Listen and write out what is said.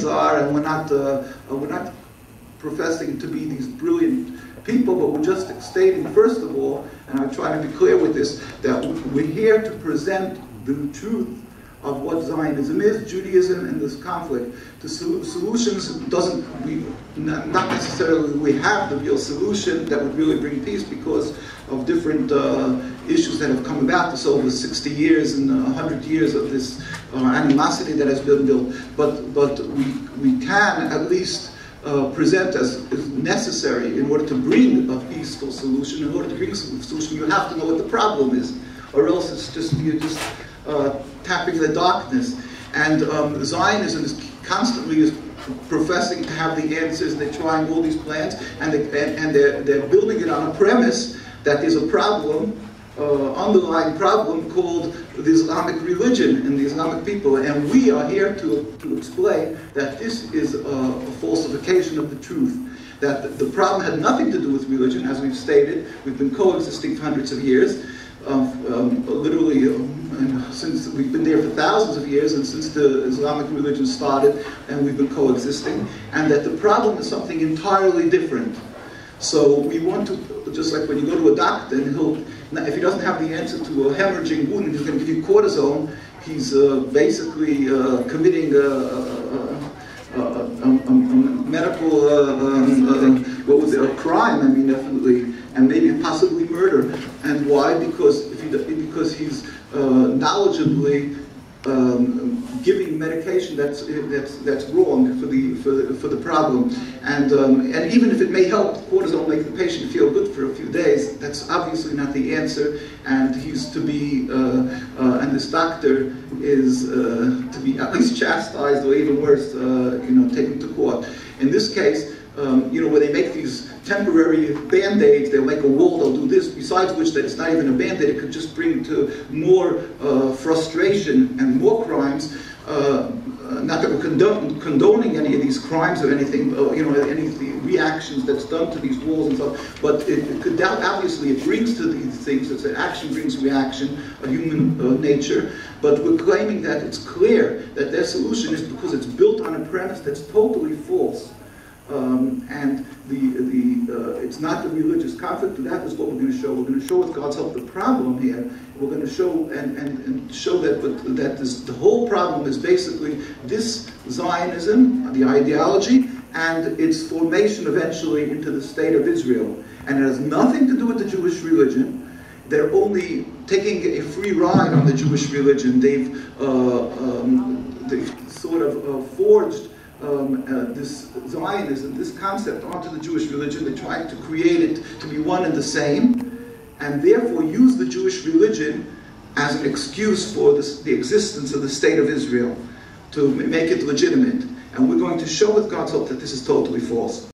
are, and we're not professing to be these brilliant people, but we're just stating, first of all, and I'm trying to be clear with this, that we're here to present the truth of what Zionism is, Judaism, and this conflict. The solutions not necessarily we have the real solution that would really bring peace because of different issues that have come about this over 60 years and 100 years of this animosity that has been built. But we can at least present as necessary in order to bring a peaceful solution. In order to bring a solution, you have to know what the problem is, or else you're just tapping the darkness. And Zionism is constantly professing to have the answers. They're trying all these plans, and they're building it on a premise that there's a problem, underlying problem called the Islamic religion and the Islamic people. And we are here to explain that this is a falsification of the truth. That the problem had nothing to do with religion, as we've stated. We've been coexisting for hundreds of years. Literally, since we've been there for thousands of years, and since the Islamic religion started, and we've been coexisting, and that the problem is something entirely different. So we want to, just like when you go to a doctor, and if he doesn't have the answer to a hemorrhaging wound, and he's going to give you cortisone, he's basically committing a medical, a crime, I mean, definitely, and maybe possibly murder. And why? Because he's knowledgeably giving medication that's wrong for the problem. And even if it may help, cortisone make the patient feel good for a few days, that's obviously not the answer. And he's to be, and this doctor is to be at least chastised, or even worse, taken to court. In this case, where they make these temporary band-aids, they'll make a wall, they'll do this, besides which that it's not even a band-aid, it could just bring to more frustration and more crimes. Not that we're condoning any of these crimes or anything, any of the reactions that's done to these walls and stuff, but it could obviously it brings to these things, it's an action brings reaction, a human nature, but we're claiming that it's clear that their solution is because it's built on a premise that's totally false. And it's not the religious conflict. That is what we're going to show. We're going to show with God's help the problem here. We're going to show and show that the whole problem is basically this Zionism, the ideology, and its formation eventually into the state of Israel. And it has nothing to do with the Jewish religion. They're only taking a free ride on the Jewish religion. They've sort of forged this Zionism, this concept onto the Jewish religion. They're trying to create it to be one and the same, and therefore use the Jewish religion as an excuse for the existence of the state of Israel, to make it legitimate. And we're going to show with God's help that this is totally false.